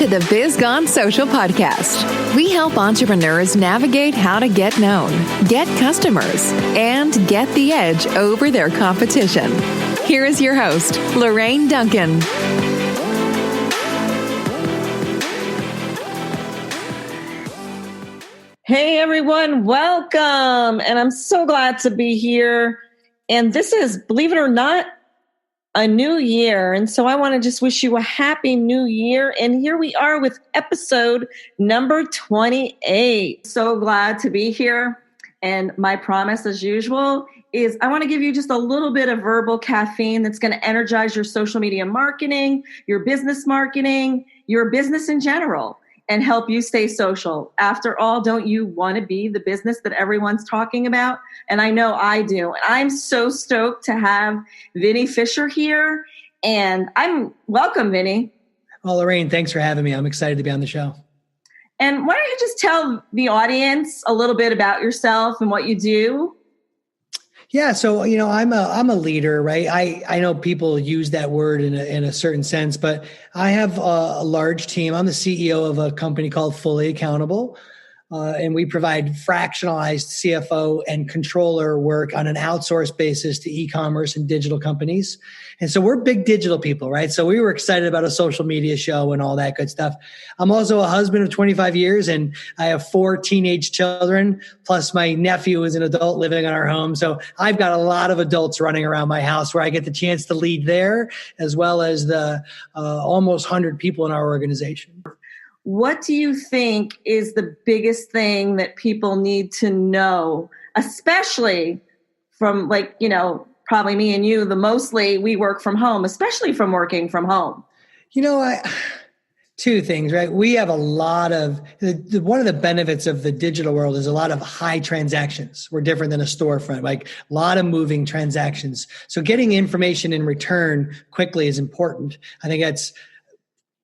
to the Biz Gone Social podcast. We help entrepreneurs navigate how to get known, get customers, and get the edge over their competition. Here is your host, Lorraine Duncan. Hey everyone, welcome. And I'm so glad to be here. And this is, believe it or not, a new year. And so I want to just wish you a happy new year. And here we are with episode number 28. So glad to be here. And my promise, as usual, is I want to give you just a little bit of verbal caffeine that's going to energize your social media marketing, your business marketing, your business in general, and help you stay social. After all, don't you want to be the business that everyone's talking about? And I know I do. And I'm so stoked to have Vinnie Fisher here. And welcome, Vinnie. Well, Lorraine, thanks for having me. I'm excited to be on the show. And why don't you just tell the audience a little bit about yourself and what you do? Yeah, so I'm a leader, right? I know people use that word in a certain sense, but I have a large team. I'm the CEO of a company called Fully Accountable, and we provide fractionalized CFO and controller work on an outsourced basis to e-commerce and digital companies. And so we're big digital people, right? So we were excited about a social media show and all that good stuff. I'm also a husband of 25 years, and I have 4 teenage children, plus my nephew is an adult living in our home. So I've got a lot of adults running around my house where I get the chance to lead there, as well as the almost 100 people in our organization. What do you think is the biggest thing that people need to know, especially from probably me and you, mostly we work from home, especially from working from home? Two things, right? We have a lot of, one of the benefits of the digital world is a lot of high transactions. We're different than a storefront, like a lot of moving transactions. So getting information in return quickly is important. I think that's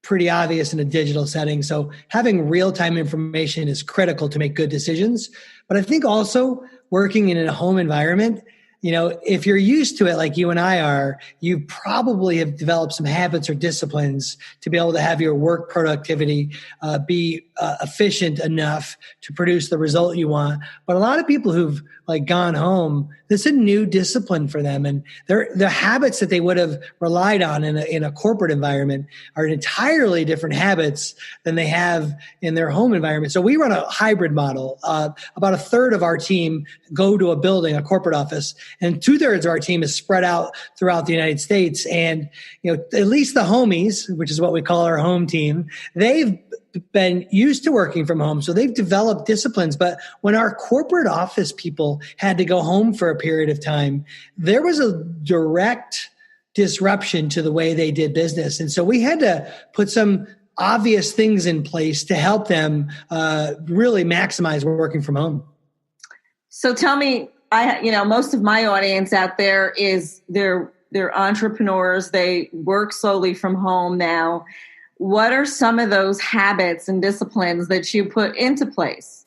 pretty obvious in a digital setting. So having real-time information is critical to make good decisions. But I think also working in a home environment, if you're used to it like you and I are, you probably have developed some habits or disciplines to be able to have your work productivity be efficient enough to produce the result you want. But a lot of people who've gone home, this is a new discipline for them, and the habits that they would have relied on in a corporate environment are entirely different habits than they have in their home environment. So we run a hybrid model. About a third of our team go to a building, a corporate office, and 2/3 of our team is spread out throughout the United States. And at least the homies, which is what we call our home team, they've been used to working from home. So they've developed disciplines. But when our corporate office people had to go home for a period of time, there was a direct disruption to the way they did business. And so we had to put some obvious things in place to help them really maximize working from home. So tell me, most of my audience out there is they're entrepreneurs. They work solely from home now. What are some of those habits and disciplines that you put into place?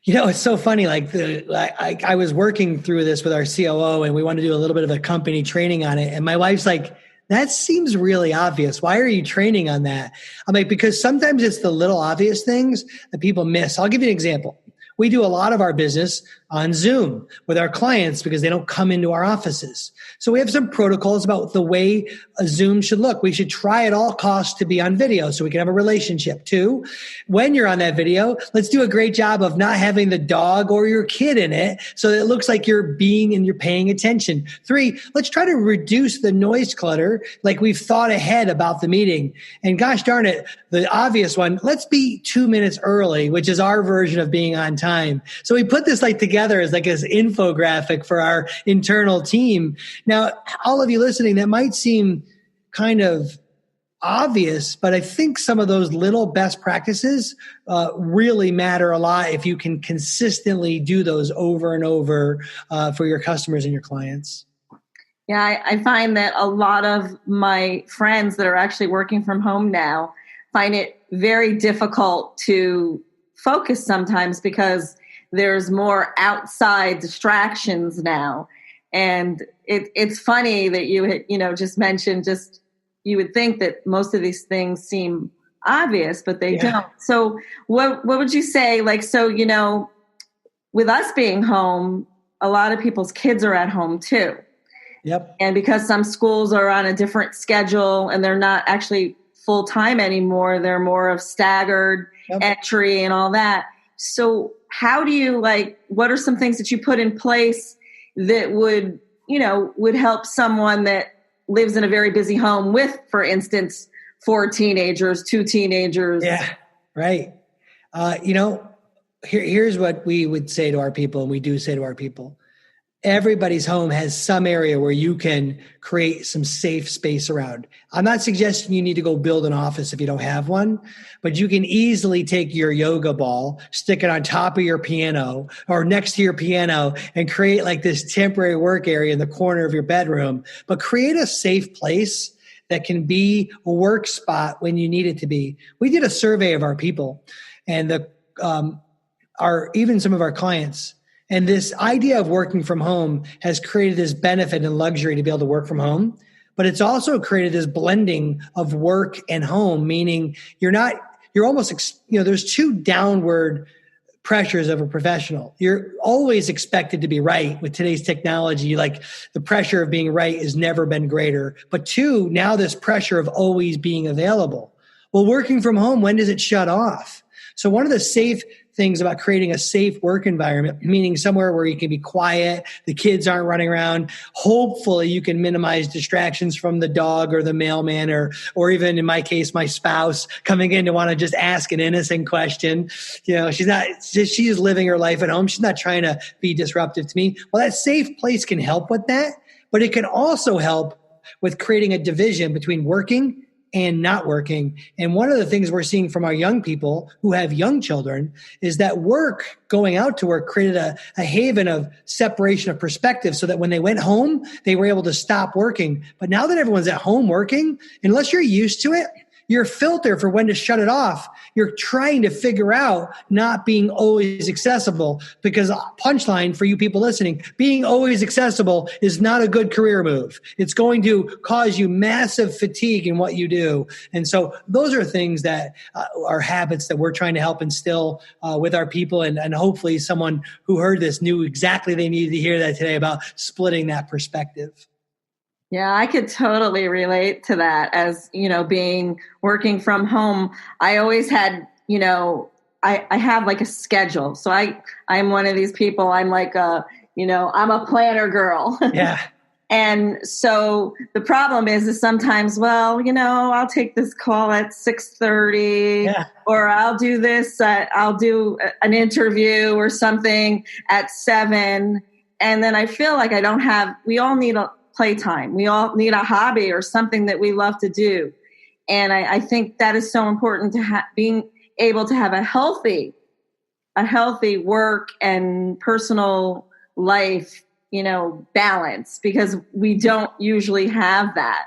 It's so funny. I was working through this with our COO, and we wanted to do a little bit of a company training on it. And my wife's like, that seems really obvious. Why are you training on that? I'm like, because sometimes it's the little obvious things that people miss. I'll give you an example. We do a lot of our business on Zoom with our clients because they don't come into our offices. So we have some protocols about the way a Zoom should look. We should try at all costs to be on video so we can have a relationship. 2, when you're on that video, let's do a great job of not having the dog or your kid in it so that it looks like you're being and you're paying attention. 3, let's try to reduce the noise clutter like we've thought ahead about the meeting. And gosh darn it, the obvious one, let's be 2 minutes early, which is our version of being on time. So we put this together as this infographic for our internal team. Now, all of you listening, that might seem kind of obvious, but I think some of those little best practices really matter a lot if you can consistently do those over and over for your customers and your clients. Yeah, I find that a lot of my friends that are actually working from home now find it very difficult to focus sometimes because there's more outside distractions now. And it's funny that you just mentioned, you would think that most of these things seem obvious, but they don't. So what would you say? Like, so, with us being home, a lot of people's kids are at home too. Yep. And because some schools are on a different schedule and they're not actually full time anymore, they're more of staggered entry and all that. So how do you what are some things that you put in place that would help someone that lives in a very busy home with, for instance, 4 teenagers, 2 teenagers? Yeah, right. Here's what we would say to our people, and we do say to our people. Everybody's home has some area where you can create some safe space around. I'm not suggesting you need to go build an office if you don't have one, but you can easily take your yoga ball, stick it on top of your piano or next to your piano and create like this temporary work area in the corner of your bedroom, but create a safe place that can be a work spot when you need it to be. We did a survey of our people and even some of our clients. And this idea of working from home has created this benefit and luxury to be able to work from home. But it's also created this blending of work and home, meaning you're almost, there's 2 downward pressures of a professional. You're always expected to be right with today's technology. Like the pressure of being right has never been greater. But 2, now this pressure of always being available. Well, working from home, when does it shut off? So one of the safe things about creating a safe work environment, meaning somewhere where you can be quiet, the kids aren't running around. Hopefully you can minimize distractions from the dog or the mailman or even in my case, my spouse coming in to want to just ask an innocent question. She's living her life at home. She's not trying to be disruptive to me. Well, that safe place can help with that, but it can also help with creating a division between working and not working. And one of the things we're seeing from our young people who have young children is that going out to work created a haven of separation of perspective so that when they went home, they were able to stop working. But now that everyone's at home working, unless you're used to it, your filter for when to shut it off, you're trying to figure out not being always accessible, because punchline for you people listening, being always accessible is not a good career move. It's going to cause you massive fatigue in what you do. And so those are things that are habits that we're trying to help instill with our people. And hopefully someone who heard this knew exactly they needed to hear that today about splitting that perspective. Yeah, I could totally relate to that as, working from home. I always had, I have like a schedule. So I'm one of these people, I'm like I'm a planner girl. Yeah. And so the problem is sometimes, I'll take this call at 6:30 or I'll do this, I'll do an interview or something at 7. And then I feel like we all need playtime. We all need a hobby or something that we love to do. And I think that is so important to being able to have a healthy work and personal life, balance, because we don't usually have that.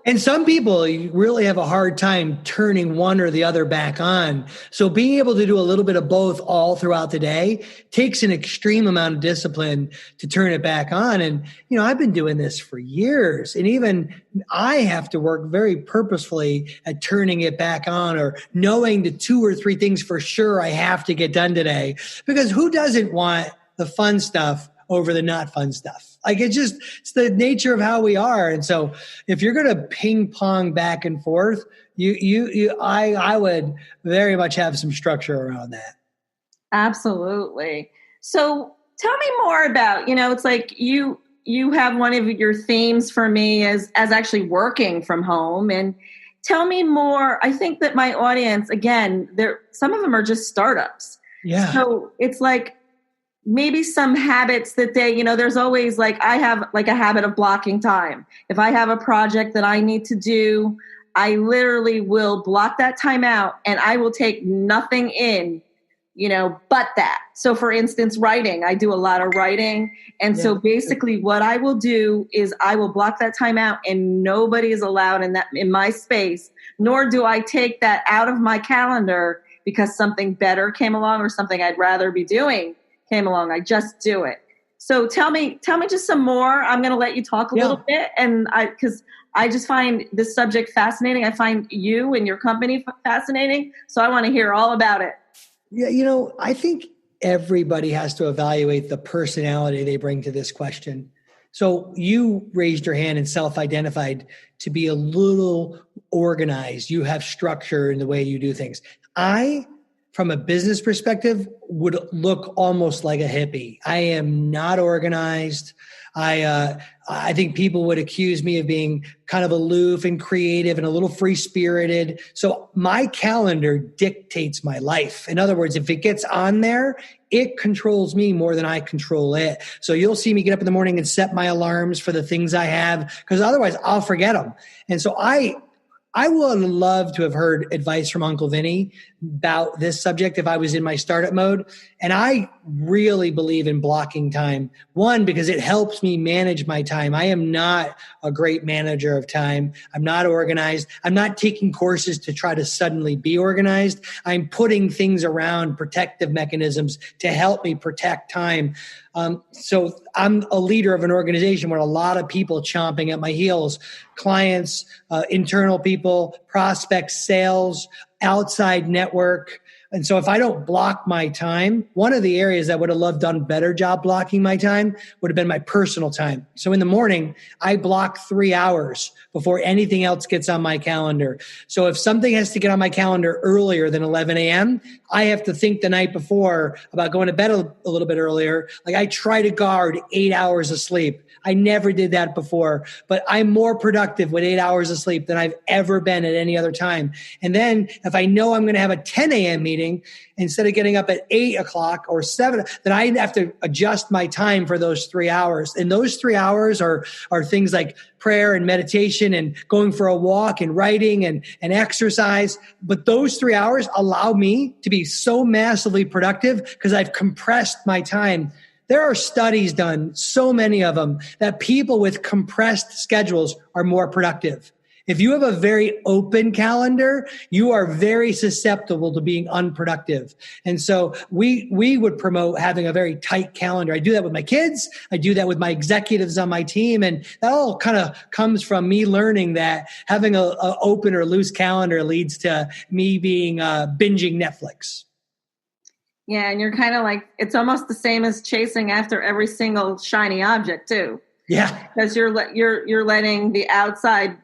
And some people really have a hard time turning one or the other back on. So being able to do a little bit of both all throughout the day takes an extreme amount of discipline to turn it back on. And, I've been doing this for years, and even I have to work very purposefully at turning it back on or knowing the 2 or 3 things for sure I have to get done today, because who doesn't want the fun stuff over the not fun stuff? Like it's the nature of how we are. And so if you're going to ping pong back and forth, I would very much have some structure around that. Absolutely. So tell me more about, it's like you have one of your themes for me as actually working from home, and tell me more. I think that my audience, again, some of them are just startups. Yeah. So it's like, maybe some habits that they, there's always I have a habit of blocking time. If I have a project that I need to do, I literally will block that time out and I will take nothing in, but that. So for instance, writing, I do a lot of writing. And so basically what I will do is I will block that time out and nobody is allowed in my space, nor do I take that out of my calendar because something better came along or something I'd rather be doing came along. I just do it. So tell me just some more. I'm going to let you talk a little bit. And because I just find this subject fascinating. I find you and your company fascinating. So I want to hear all about it. Yeah. I think everybody has to evaluate the personality they bring to this question. So you raised your hand and self-identified to be a little organized. You have structure in the way you do things. From a business perspective, would look almost like a hippie. I am not organized. I think people would accuse me of being kind of aloof and creative and a little free-spirited. So my calendar dictates my life. In other words, if it gets on there, it controls me more than I control it. So you'll see me get up in the morning and set my alarms for the things I have, because otherwise I'll forget them. And so I would love to have heard advice from Uncle Vinnie about this subject if I was in my startup mode. And I really believe in blocking time. One, because it helps me manage my time. I am not a great manager of time. I'm not organized. I'm not taking courses to try to suddenly be organized. I'm putting things around protective mechanisms to help me protect time. So I'm a leader of an organization where a lot of people chomping at my heels, clients, internal people, prospects, sales, outside network. And so if I don't block my time, one of the areas that would have loved done better job blocking my time would have been my personal time. So in the morning, I block 3 hours before anything else gets on my calendar. So if something has to get on my calendar earlier than 11 a.m., I have to think the night before about going to bed a little bit earlier. Like I try to guard 8 hours of sleep. I never did that before, but I'm more productive with 8 hours of sleep than I've ever been at any other time. And then if I know I'm going to have a 10 a.m. meeting, instead of getting up at 8 o'clock or 7, then I have to adjust my time for those 3 hours. And those 3 hours are things like prayer and meditation and going for a walk and writing and exercise. But those 3 hours allow me to be so massively productive because I've compressed my time. There are studies done, so many of them, that people with compressed schedules are more productive. If you have a very open calendar, you are very susceptible to being unproductive. And so we would promote having a very tight calendar. I do that with my kids. I do that with my executives on my team. And that all kind of comes from me learning that having a open or loose calendar leads to me being binging Netflix. Yeah, and you're kind of like, it's almost the same as chasing after every single shiny object too. Yeah. Because you're letting the outside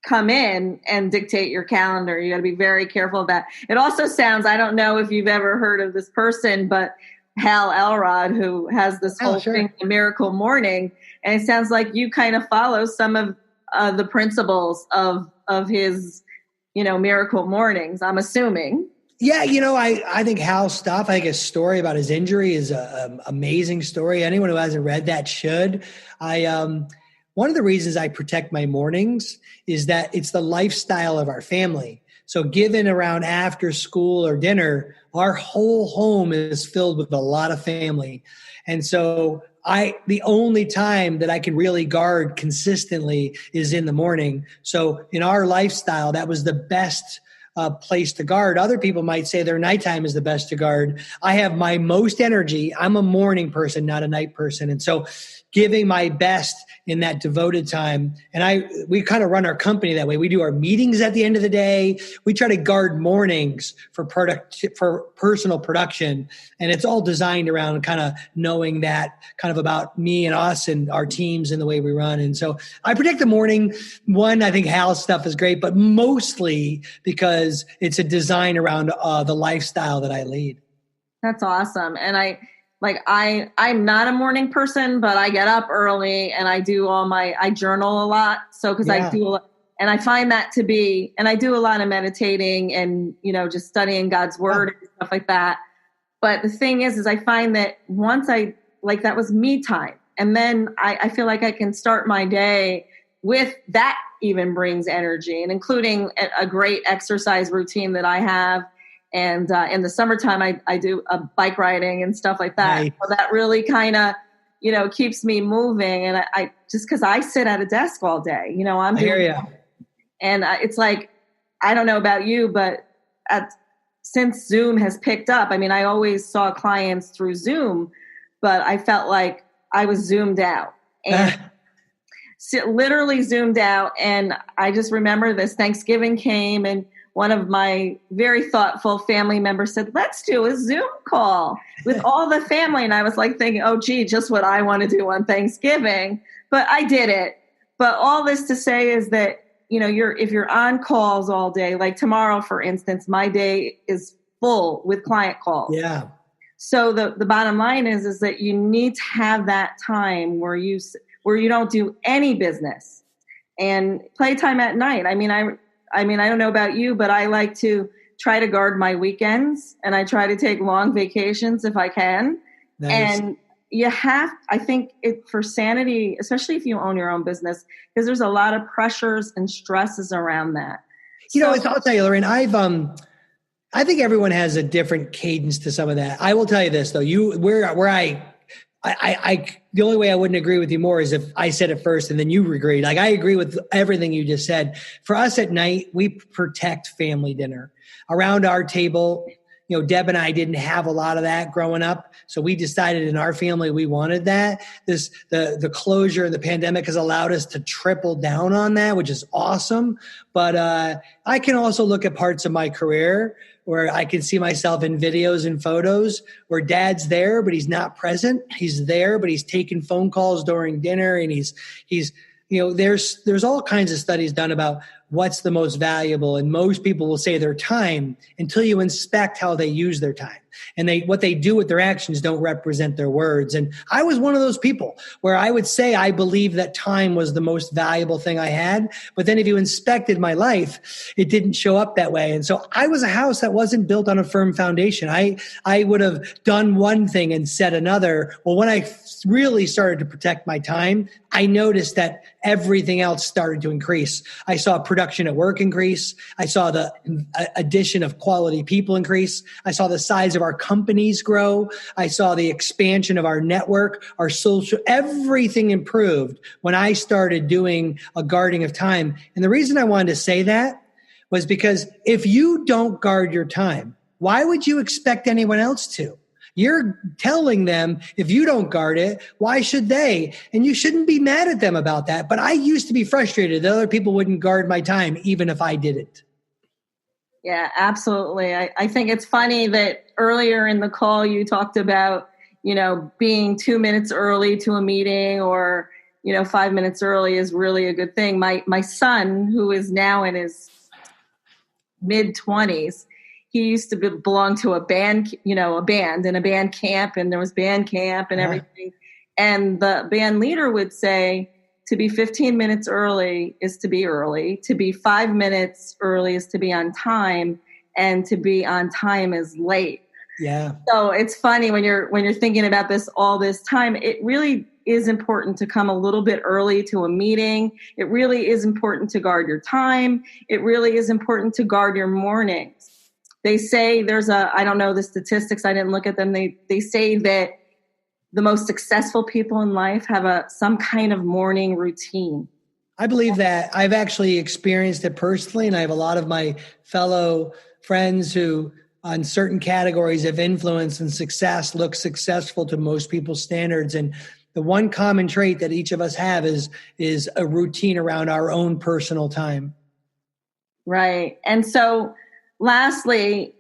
come in and dictate your calendar. You got to be very careful of that. It also sounds, I don't know if you've ever heard of this person, but Hal Elrod, who has this whole thing, the Miracle Morning, and it sounds like you kind of follow some of the principles of his, Miracle Mornings, I'm assuming. Yeah, I think Hal's stuff, I think his story about his injury is an amazing story. Anyone who hasn't read that should. One of the reasons I protect my mornings is that it's the lifestyle of our family. So given around after school or dinner, our whole home is filled with a lot of family. And so the only time that I can really guard consistently is in the morning. So in our lifestyle, that was the best place to guard. Other people might say their nighttime is the best to guard. I have my most energy. I'm a morning person, not a night person. And so giving my best in that devoted time. And we kind of run our company that way. We do our meetings at the end of the day. We try to guard mornings for personal production. And it's all designed around kind of knowing that kind of about me and us and our teams and the way we run. And so I protect the morning. One, I think Hal's stuff is great, but mostly because it's a design around the lifestyle that I lead. That's awesome. And I'm not a morning person, but I get up early and I do I journal a lot. So, cause I do, and I find that to be, and I do a lot of meditating and, just studying God's word and stuff like that. But the thing is I find that once that was me time. And then I feel like I can start my day with that even brings energy, and including a great exercise routine that I have. And in the summertime, I do bike riding and stuff like that. Nice. So that really kind of, keeps me moving. And I just because I sit at a desk all day, I'm doing something. And it's like, I don't know about you, but since Zoom has picked up, I mean, I always saw clients through Zoom, but I felt like I was zoomed out and literally zoomed out. And I just remember this Thanksgiving came and one of my very thoughtful family members said, let's do a Zoom call with all the family. And I was like thinking, oh, gee, just what I want to do on Thanksgiving. But I did it. But all this to say is that, you know, if you're on calls all day, like tomorrow, for instance, my day is full with client calls. Yeah. So the bottom line is that you need to have that time where you don't do any business and playtime at night. I mean, I don't know about you, but I like to try to guard my weekends and I try to take long vacations if I can. Nice. And I think for sanity, especially if you own your own business, because there's a lot of pressures and stresses around that. I'll tell you, Lorraine, I think everyone has a different cadence to some of that. I will tell you this though, the only way I wouldn't agree with you more is if I said it first and then you agreed. Like I agree with everything you just said. For us at night, we protect family dinner. Around our table, you know, Deb and I didn't have a lot of that growing up. So we decided in our family we wanted that. The closure and the pandemic has allowed us to triple down on that, which is awesome. But I can also look at parts of my career where I can see myself in videos and photos where dad's there, but he's not present. He's there, but he's taking phone calls during dinner. And he's, you know, there's all kinds of studies done about what's the most valuable. And most people will say their time until you inspect how they use their time. And what they do with their actions don't represent their words. And I was one of those people where I would say I believe that time was the most valuable thing I had. But then if you inspected my life, it didn't show up that way. And so I was a house that wasn't built on a firm foundation. I would have done one thing and said another. Well, when I really started to protect my time, I noticed that everything else started to increase. I saw production at work increase. I saw the addition of quality people increase. I saw the size of our companies grow. I saw the expansion of our network, our social, everything improved when I started doing a guarding of time. And the reason I wanted to say that was because if you don't guard your time, why would you expect anyone else to? You're telling them if you don't guard it, why should they? And you shouldn't be mad at them about that. But I used to be frustrated that other people wouldn't guard my time, even if I didn't. Yeah, absolutely. I think it's funny that earlier in the call you talked about, you know, being 2 minutes early to a meeting or, you know, 5 minutes early is really a good thing. My son, who is now in his mid-20s, he used to belong to a band and a band camp, and there was band camp and everything. And the band leader would say, to be 15 minutes early is to be early. To be 5 minutes early is to be on time, and to be on time is late. Yeah. So it's funny when you're thinking about this all this time. It really is important to come a little bit early to a meeting. It really is important to guard your time. It really is important to guard your mornings. They say I don't know the statistics. I didn't look at them. They say that the most successful people in life have some kind of morning routine. I believe that. I've actually experienced it personally, and I have a lot of my fellow friends who, on certain categories of influence and success, look successful to most people's standards. And the one common trait that each of us have is a routine around our own personal time. Right. And so lastly,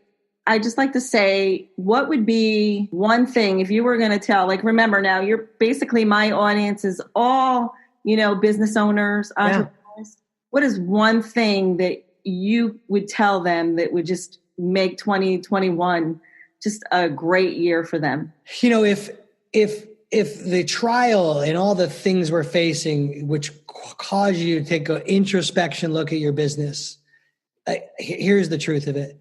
I just like to say, what would be one thing if you were going to tell, like, remember now, you're basically, my audience is all, you know, business owners, entrepreneurs. Yeah. What is one thing that you would tell them that would just make 2021 just a great year for them? You know, if the trial and all the things we're facing, which cause you to take an introspection look at your business, here's the truth of it.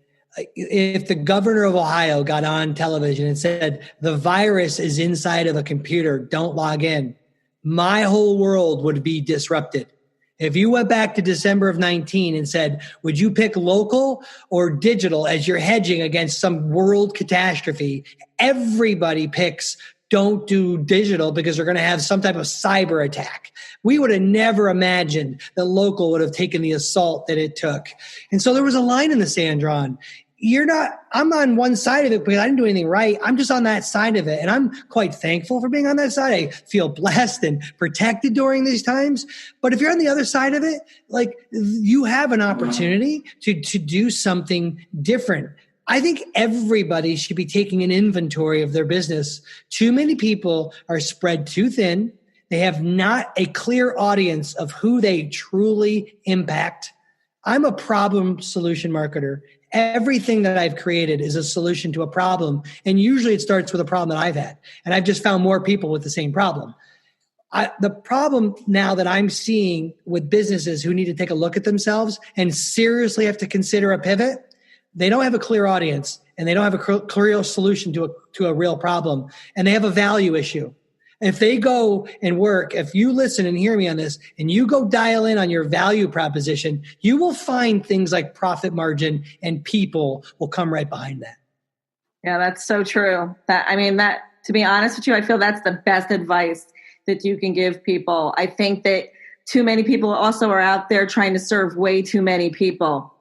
If the governor of Ohio got on television and said, the virus is inside of a computer, don't log in, my whole world would be disrupted. If you went back to December of 19 and said, would you pick local or digital as you're hedging against some world catastrophe? Everybody picks don't do digital because they're going to have some type of cyber attack. We would have never imagined that local would have taken the assault that it took. And so there was a line in the sand drawn. I'm on one side of it because I didn't do anything right. I'm just on that side of it. And I'm quite thankful for being on that side. I feel blessed and protected during these times. But if you're on the other side of it, like, you have an opportunity to do something different. I think everybody should be taking an inventory of their business. Too many people are spread too thin. They have not a clear audience of who they truly impact. I'm a problem solution marketer. Everything that I've created is a solution to a problem. And usually it starts with a problem that I've had. And I've just found more people with the same problem. The problem now that I'm seeing with businesses who need to take a look at themselves and seriously have to consider a pivot, they don't have a clear audience and they don't have a clear solution to a real problem. And they have a value issue. If they go and work, if you listen and hear me on this and you go dial in on your value proposition, you will find things like profit margin and people will come right behind that. Yeah, that's so true. That, to be honest with you, I feel that's the best advice that you can give people. I think that too many people also are out there trying to serve way too many people.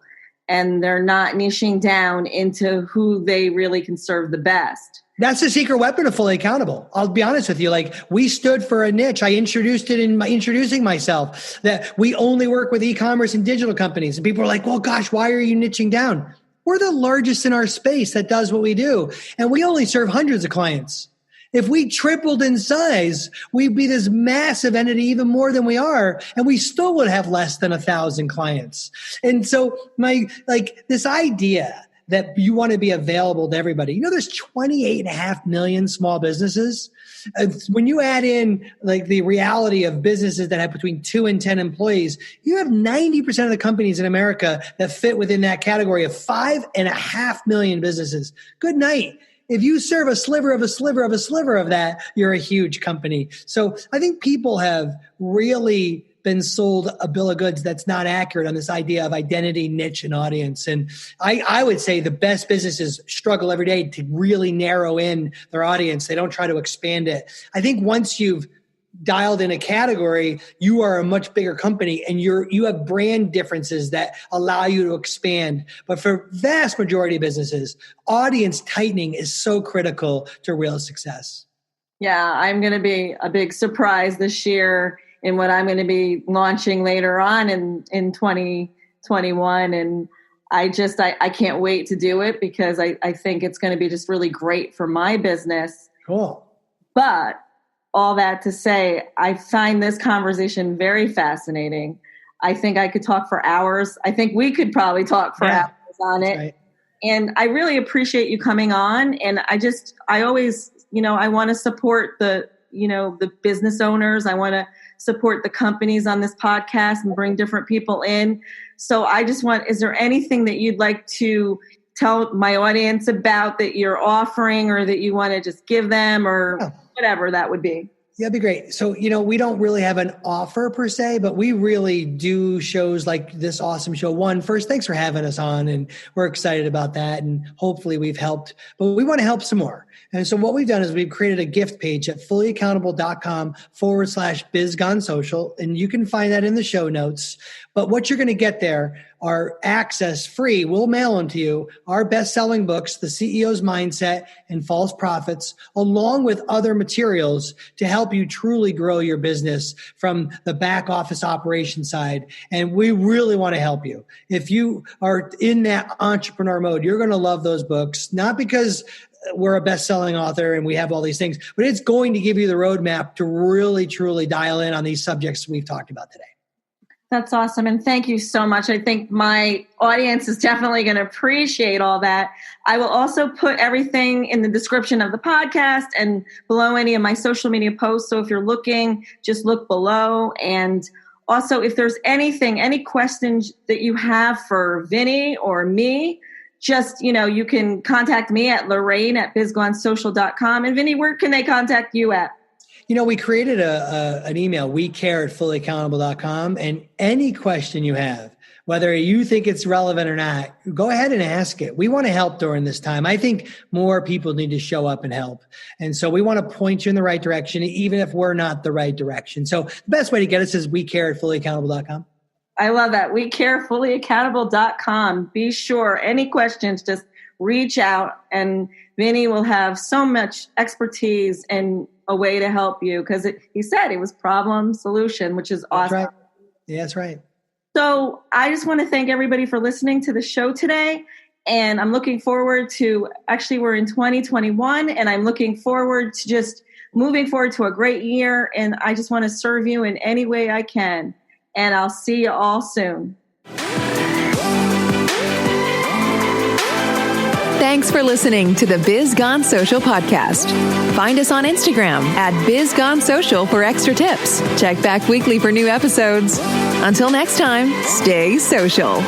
And they're not niching down into who they really can serve the best. That's the secret weapon of Fully Accountable. I'll be honest with you. Like, we stood for a niche. I introduced it in introducing myself, that we only work with e-commerce and digital companies. And people are like, well, gosh, why are you niching down? We're the largest in our space that does what we do. And we only serve hundreds of clients. If we tripled in size, we'd be this massive entity, even more than we are, and we still would have less than 1,000 clients. And so this idea that you want to be available to everybody, there's 28.5 million small businesses. When you add in like the reality of businesses that have between 2 and 10 employees, you have 90% of the companies in America that fit within that category of 5.5 million businesses. Good night. If you serve a sliver of a sliver of a sliver of that, you're a huge company. So I think people have really been sold a bill of goods that's not accurate on this idea of identity, niche, and audience. And I would say the best businesses struggle every day to really narrow in their audience. They don't try to expand it. I think once you've dialed in a category, you are a much bigger company and you have brand differences that allow you to expand. But for vast majority of businesses, audience tightening is so critical to real success. Yeah, I'm going to be a big surprise this year in what I'm going to be launching later on in 2021. And I can't wait to do it because I think it's going to be just really great for my business. Cool. But all that to say, I find this conversation very fascinating. I think I could talk for hours. I think we could probably talk for hours on it. Right. And I really appreciate you coming on. And I always, I want to support the business owners. I want to support the companies on this podcast and bring different people in. So is there anything that you'd like to tell my audience about that you're offering or that you want to just give them or whatever that would be? Yeah, that'd be great. So, we don't really have an offer per se, but we really do shows like this awesome show. First, thanks for having us on, and we're excited about that, and hopefully we've helped, but we want to help some more. And so what we've done is we've created a gift page at fullyaccountable.com/bizgonSocial, and you can find that in the show notes. But what you're going to get there are access free. We'll mail them to you. Our best-selling books, The CEO's Mindset and False Profits, along with other materials to help you truly grow your business from the back office operation side. And we really want to help you. If you are in that entrepreneur mode, you're going to love those books, not because we're a best-selling author and we have all these things, but it's going to give you the roadmap to really, truly dial in on these subjects we've talked about today. That's awesome. And thank you so much. I think my audience is definitely going to appreciate all that. I will also put everything in the description of the podcast and below any of my social media posts. So if you're looking, just look below. And also, if there's any questions that you have for Vinnie or me, just, you can contact me at Lorraine@bizgonsocial.com. And Vinnie, where can they contact you at? We created an email, wecare@fullyaccountable.com, and any question you have, whether you think it's relevant or not, go ahead and ask it. We want to help during this time. I think more people need to show up and help. And so we want to point you in the right direction, even if we're not the right direction. So the best way to get us is wecare@fullyaccountable.com. I love that. WeCareFullyAccountable.com. Be sure, any questions, just reach out, and Vinnie will have so much expertise and a way to help you, because he said it was problem solution, which is awesome. That's right. Yeah, that's right. So I just want to thank everybody for listening to the show today. And I'm looking forward to, actually we're in 2021, and I'm looking forward to just moving forward to a great year. And I just want to serve you in any way I can. And I'll see you all soon. Thanks for listening to the Biz Gone Social podcast. Find us on Instagram at Biz Gone Social for extra tips. Check back weekly for new episodes. Until next time, stay social.